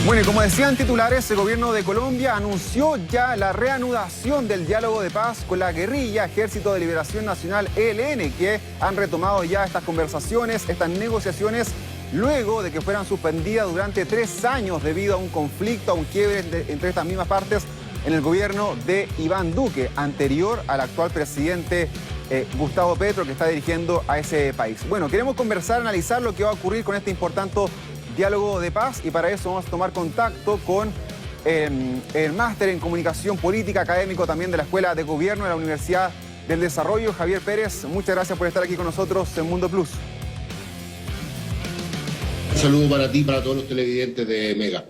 Bueno, y como decían titulares, el gobierno de Colombia anunció ya la reanudación del diálogo de paz con la guerrilla Ejército de Liberación Nacional, ELN, que han retomado ya estas conversaciones, estas negociaciones, luego de que fueran suspendidas durante 3 años debido a un conflicto, a un quiebre entre estas mismas partes en el gobierno de Iván Duque, anterior al actual presidente Gustavo Petro, que está dirigiendo a ese país. Bueno, queremos conversar, analizar lo que va a ocurrir con este importante diálogo de paz, y para eso vamos a tomar contacto con el máster en comunicación política, académico también de la Escuela de Gobierno de la Universidad del Desarrollo, Javier Pérez. Muchas gracias por estar aquí con nosotros en Mundo Plus. Un saludo para ti y para todos los televidentes de Mega.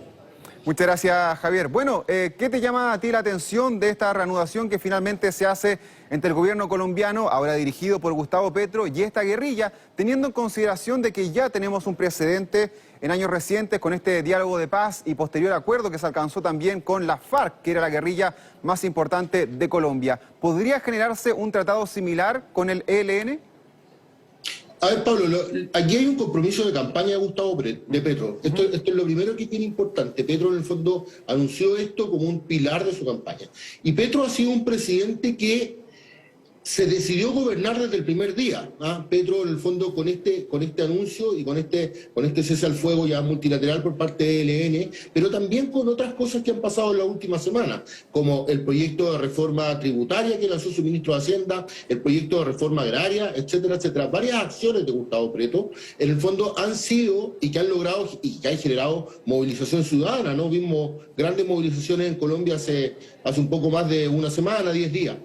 Muchas gracias, Javier. Bueno, ¿qué te llama a ti la atención de esta reanudación que finalmente se hace entre el gobierno colombiano, ahora dirigido por Gustavo Petro, y esta guerrilla, teniendo en consideración de que ya tenemos un precedente en años recientes con este diálogo de paz y posterior acuerdo que se alcanzó también con la FARC, que era la guerrilla más importante de Colombia? ¿Podría generarse un tratado similar con el ELN? A ver, Pablo, aquí hay un compromiso de campaña de Gustavo de Petro. Esto es lo primero que tiene importante. Petro, en el fondo, anunció esto como un pilar de su campaña. Y Petro ha sido un presidente que se decidió gobernar desde el primer día. Petro, en el fondo, con este anuncio y con este cese al fuego ya multilateral por parte de ELN, pero también con otras cosas que han pasado en la última semana, como el proyecto de reforma tributaria que lanzó su ministro de Hacienda, el proyecto de reforma agraria, etcétera, etcétera. Varias acciones de Gustavo Petro, en el fondo, han sido y que han logrado y que han generado movilización ciudadana, ¿no? Vimos grandes movilizaciones en Colombia hace un poco más de una semana, 10 días.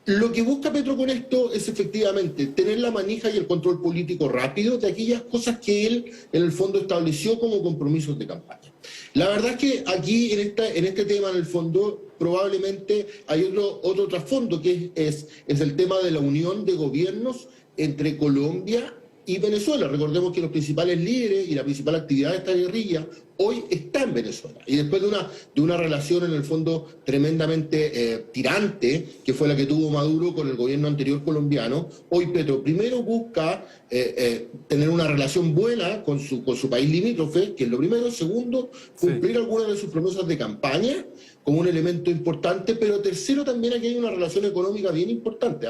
Lo que busca Petro con esto es efectivamente tener la manija y el control político rápido de aquellas cosas que él en el fondo estableció como compromisos de campaña. La verdad es que aquí en este tema en el fondo probablemente hay otro trasfondo que es el tema de la unión de gobiernos entre Colombia y Venezuela. Recordemos que los principales líderes y la principal actividad de esta guerrilla hoy está en Venezuela. Y después de una relación en el fondo tremendamente tirante, que fue la que tuvo Maduro con el gobierno anterior colombiano, hoy Petro primero busca tener una relación buena con su país limítrofe, que es lo primero. Segundo, cumplir algunas de sus promesas de campaña como un elemento importante, pero tercero, también aquí hay una relación económica bien importante.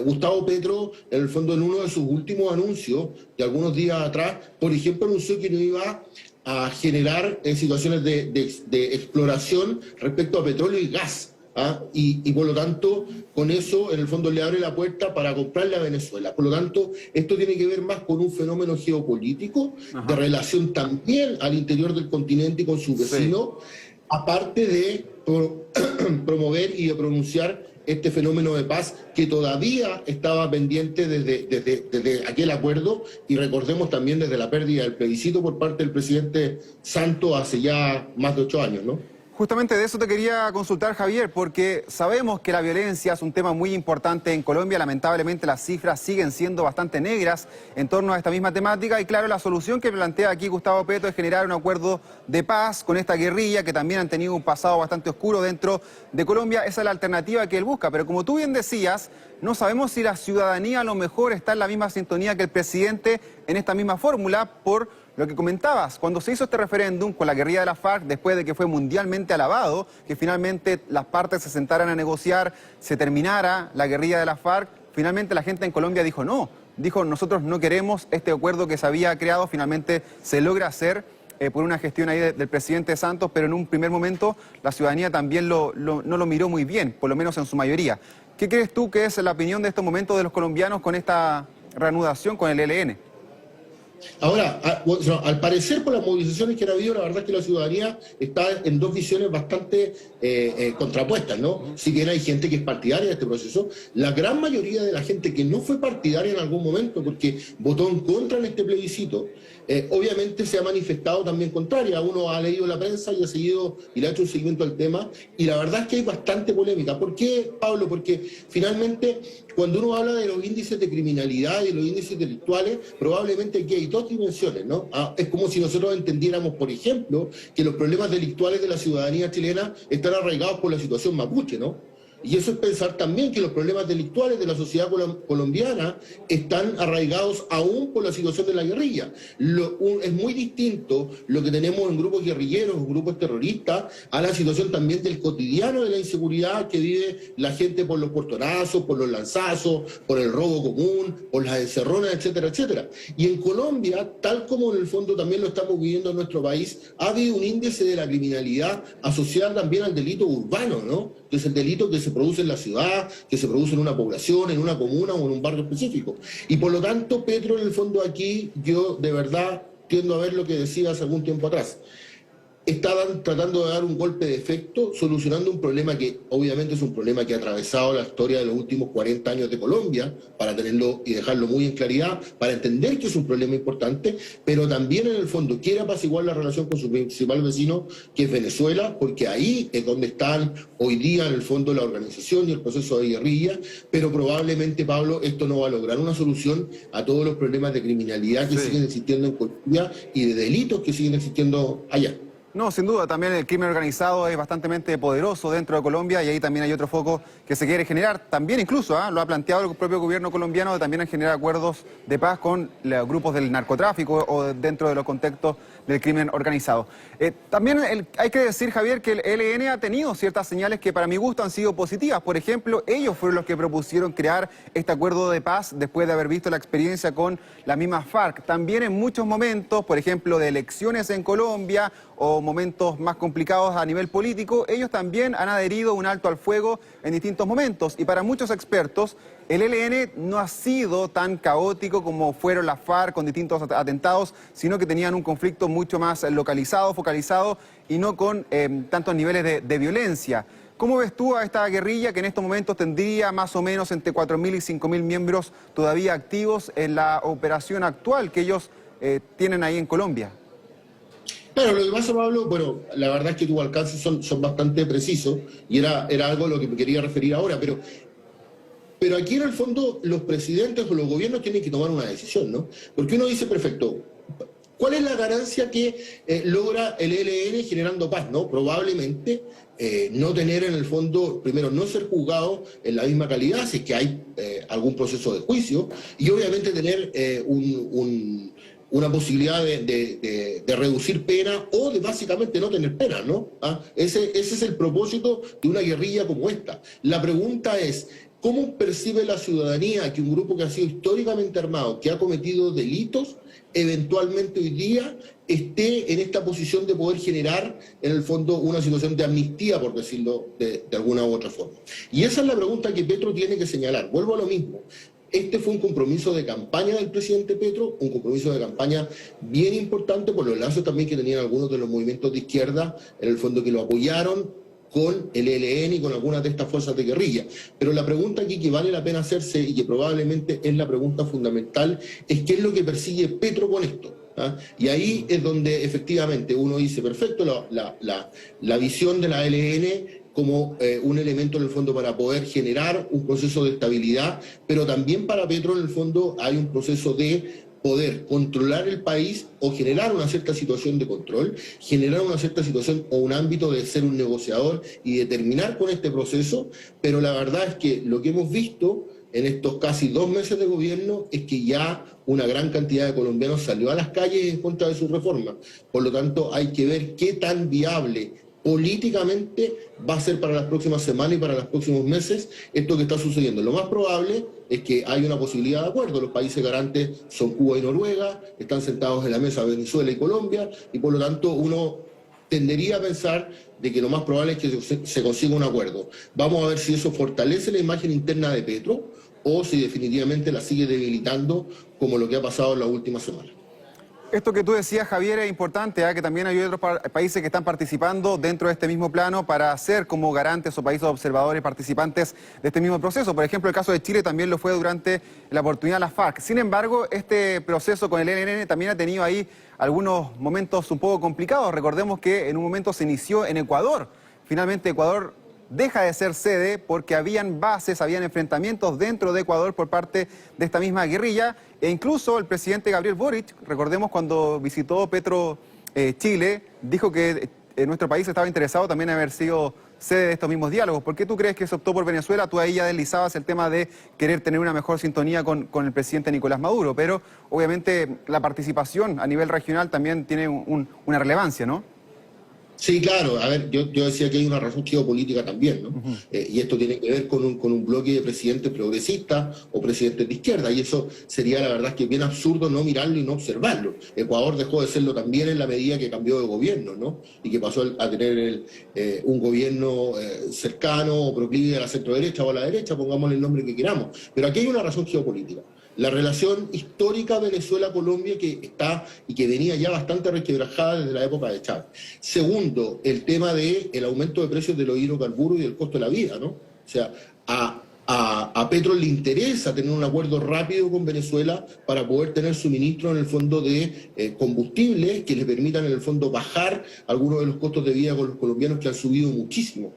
Gustavo Petro, en el fondo, en uno de sus últimos anuncios de algunos días atrás, por ejemplo, anunció que no iba a generar situaciones de exploración respecto a petróleo y gas. Y por lo tanto, con eso, en el fondo, le abre la puerta para comprarle a Venezuela. Por lo tanto, esto tiene que ver más con un fenómeno geopolítico, de relación también al interior del continente y con sus vecinos, aparte de promover y de pronunciar este fenómeno de paz que todavía estaba pendiente desde aquel acuerdo, y recordemos también desde la pérdida del plebiscito por parte del presidente Santos hace ya más de 8 años, ¿no? Justamente de eso te quería consultar, Javier, porque sabemos que la violencia es un tema muy importante en Colombia. Lamentablemente las cifras siguen siendo bastante negras en torno a esta misma temática, y claro, la solución que plantea aquí Gustavo Petro es generar un acuerdo de paz con esta guerrilla que también han tenido un pasado bastante oscuro dentro de Colombia. Esa es la alternativa que él busca, pero como tú bien decías, no sabemos si la ciudadanía a lo mejor está en la misma sintonía que el presidente en esta misma fórmula, por lo que comentabas. Cuando se hizo este referéndum con la guerrilla de la FARC, después de que fue mundialmente alabado, que finalmente las partes se sentaran a negociar, se terminara la guerrilla de la FARC, finalmente la gente en Colombia dijo no. Dijo, nosotros no queremos este acuerdo que se había creado. Finalmente se logra hacer por una gestión ahí del presidente Santos, pero en un primer momento la ciudadanía también no lo miró muy bien, por lo menos en su mayoría. ¿Qué crees tú que es la opinión de estos momentos de los colombianos con esta reanudación con el ELN? Ahora, al parecer, por las movilizaciones que han habido, la verdad es que la ciudadanía está en dos visiones bastante contrapuestas, ¿no? Si bien hay gente que es partidaria de este proceso, la gran mayoría de la gente que no fue partidaria en algún momento, porque votó en contra en este plebiscito, obviamente se ha manifestado también contraria. Uno ha leído la prensa y ha seguido y le ha hecho un seguimiento al tema, y la verdad es que hay bastante polémica. ¿Por qué, Pablo? Porque finalmente, cuando uno habla de los índices de criminalidad y de los índices delictuales, probablemente aquí hay dos dimensiones, ¿no? Es como si nosotros entendiéramos, por ejemplo, que los problemas delictuales de la ciudadanía chilena están arraigados por la situación mapuche, ¿no? Y eso es pensar también que los problemas delictuales de la sociedad colombiana están arraigados aún por la situación de la guerrilla. Es muy distinto lo que tenemos en grupos guerrilleros, en grupos terroristas, a la situación también del cotidiano de la inseguridad que vive la gente por los portonazos, por los lanzazos, por el robo común, por las encerronas, etcétera, etcétera. Y en Colombia, tal como en el fondo también lo estamos viviendo en nuestro país, ha habido un índice de la criminalidad asociada también al delito urbano, ¿no? Que es el delito que se produce en la ciudad, que se produce en una población, en una comuna o en un barrio específico. Y por lo tanto, Petro, en el fondo aquí, yo de verdad tiendo a ver lo que decía hace algún tiempo atrás. Estaban tratando de dar un golpe de efecto, solucionando un problema que obviamente es un problema que ha atravesado la historia de los últimos 40 años de Colombia, para tenerlo y dejarlo muy en claridad, para entender que es un problema importante, pero también en el fondo quiere apaciguar la relación con su principal vecino, que es Venezuela, porque ahí es donde están hoy día en el fondo la organización y el proceso de guerrilla, pero probablemente, Pablo, esto no va a lograr una solución a todos los problemas de criminalidad que siguen existiendo en Colombia y de delitos que siguen existiendo allá. No, sin duda, también el crimen organizado es bastante poderoso dentro de Colombia y ahí también hay otro foco que se quiere generar. También incluso, lo ha planteado el propio gobierno colombiano, de también generar acuerdos de paz con los grupos del narcotráfico o dentro de los contextos del crimen organizado. También hay que decir, Javier, que el ELN ha tenido ciertas señales que para mi gusto han sido positivas. Por ejemplo, ellos fueron los que propusieron crear este acuerdo de paz después de haber visto la experiencia con la misma FARC. También en muchos momentos, por ejemplo, de elecciones en Colombia o momentos más complicados a nivel político, ellos también han adherido un alto al fuego en distintos momentos. Y para muchos expertos, el ELN no ha sido tan caótico como fueron las FARC con distintos atentados, sino que tenían un conflicto mucho más localizado, focalizado y no con tantos niveles de violencia. ¿Cómo ves tú a esta guerrilla que en estos momentos tendría más o menos entre 4.000 y 5.000 miembros todavía activos en la operación actual que ellos tienen ahí en Colombia? Claro, lo que pasa, Pablo, bueno, la verdad es que tus alcances son bastante precisos y era algo a lo que me quería referir ahora, pero aquí en el fondo los presidentes o los gobiernos tienen que tomar una decisión, ¿no? Porque uno dice, perfecto, ¿cuál es la ganancia que logra el ELN generando paz, no? Probablemente no tener en el fondo, primero, no ser juzgado en la misma calidad, si es que hay algún proceso de juicio, y obviamente tener una posibilidad de reducir pena o de básicamente no tener pena, ¿no? Ese es el propósito de una guerrilla como esta. La pregunta es, ¿cómo percibe la ciudadanía que un grupo que ha sido históricamente armado, que ha cometido delitos, eventualmente hoy día esté en esta posición de poder generar, en el fondo, una situación de amnistía, por decirlo de alguna u otra forma? Y esa es la pregunta que Petro tiene que señalar. Vuelvo a lo mismo. Este fue un compromiso de campaña del presidente Petro, un compromiso de campaña bien importante por los lazos también que tenían algunos de los movimientos de izquierda, en el fondo que lo apoyaron con el ELN y con algunas de estas fuerzas de guerrilla. Pero la pregunta aquí que vale la pena hacerse y que probablemente es la pregunta fundamental es qué es lo que persigue Petro con esto. Y ahí es donde efectivamente uno dice, perfecto, la visión de la ELN como un elemento en el fondo para poder generar un proceso de estabilidad, pero también para Petro en el fondo hay un proceso de poder controlar el país o generar una cierta situación de control, generar una cierta situación o un ámbito de ser un negociador y de terminar con este proceso, pero la verdad es que lo que hemos visto en estos casi 2 meses de gobierno es que ya una gran cantidad de colombianos salió a las calles en contra de su reforma. Por lo tanto, hay que ver qué tan viable políticamente va a ser para las próximas semanas y para los próximos meses esto que está sucediendo. Lo más probable es que hay una posibilidad de acuerdo. Los países garantes son Cuba y Noruega, están sentados en la mesa Venezuela y Colombia, y por lo tanto uno tendería a pensar de que lo más probable es que se consiga un acuerdo. Vamos a ver si eso fortalece la imagen interna de Petro o si definitivamente la sigue debilitando como lo que ha pasado en las últimas semanas. Esto que tú decías, Javier, es importante, que también hay otros países que están participando dentro de este mismo plano para ser como garantes o países observadores participantes de este mismo proceso. Por ejemplo, el caso de Chile también lo fue durante la oportunidad de la FARC. Sin embargo, este proceso con el ELN también ha tenido ahí algunos momentos un poco complicados. Recordemos que en un momento se inició en Ecuador. Finalmente Ecuador deja de ser sede porque habían bases, habían enfrentamientos dentro de Ecuador por parte de esta misma guerrilla, e incluso el presidente Gabriel Boric, recordemos cuando visitó Petro Chile, dijo que nuestro país estaba interesado también en haber sido sede de estos mismos diálogos. ¿Por qué tú crees que se optó por Venezuela? Tú ahí ya deslizabas el tema de querer tener una mejor sintonía con el presidente Nicolás Maduro, pero obviamente la participación a nivel regional también tiene una relevancia, ¿no? Sí, claro. A ver, yo decía que hay una razón geopolítica también, ¿no? Y esto tiene que ver con un bloque de presidentes progresistas o presidentes de izquierda, y eso sería, la verdad, que bien absurdo no mirarlo y no observarlo. Ecuador dejó de serlo también en la medida que cambió de gobierno, ¿no? Y que pasó a tener un gobierno cercano o proclive a la centro-derecha o a la derecha, pongámosle el nombre que queramos. Pero aquí hay una razón geopolítica. La relación histórica Venezuela-Colombia que está y que venía ya bastante resquebrajada desde la época de Chávez. Segundo, el tema del aumento de precios de los hidrocarburos y del costo de la vida, ¿no? O sea, a Petro le interesa tener un acuerdo rápido con Venezuela para poder tener suministro en el fondo de combustibles que le permitan en el fondo bajar algunos de los costos de vida con los colombianos que han subido muchísimo.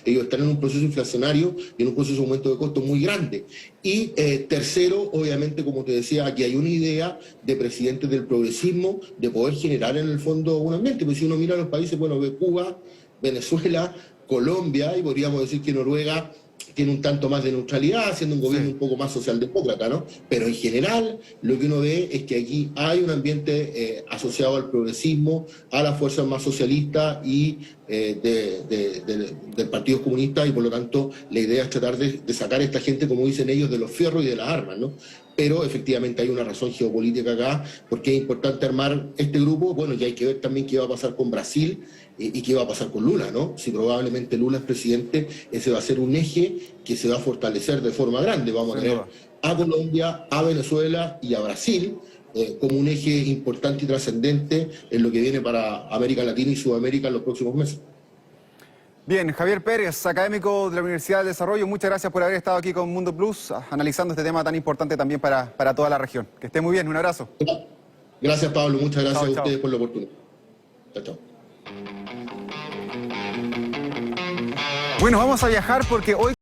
Ellos están en un proceso inflacionario y en un proceso de aumento de costos muy grande. Y tercero, obviamente, como te decía, aquí hay una idea de presidentes del progresismo de poder generar en el fondo un ambiente. Porque si uno mira los países, bueno, ve Cuba, Venezuela, Colombia, y podríamos decir que Noruega tiene un tanto más de neutralidad, siendo un gobierno un poco más socialdemócrata, ¿no? Pero en general lo que uno ve es que aquí hay un ambiente asociado al progresismo, a las fuerzas más socialistas y del Partido Comunista, y por lo tanto la idea es tratar de sacar a esta gente, como dicen ellos, de los fierros y de las armas, ¿no? Pero efectivamente hay una razón geopolítica acá, porque es importante armar este grupo. Bueno, y hay que ver también qué va a pasar con Brasil y qué va a pasar con Lula, ¿no? Si probablemente Lula es presidente, ese va a ser un eje que se va a fortalecer de forma grande. Vamos a tener a Colombia, a Venezuela y a Brasil como un eje importante y trascendente en lo que viene para América Latina y Sudamérica en los próximos meses. Bien, Javier Pérez, académico de la Universidad del Desarrollo, muchas gracias por haber estado aquí con Mundo Plus, analizando este tema tan importante también para toda la región. Que esté muy bien, un abrazo. Gracias, Pablo, muchas gracias Chao, a ustedes chao. por la oportunidad. Chao, chao. Bueno, vamos a viajar porque hoy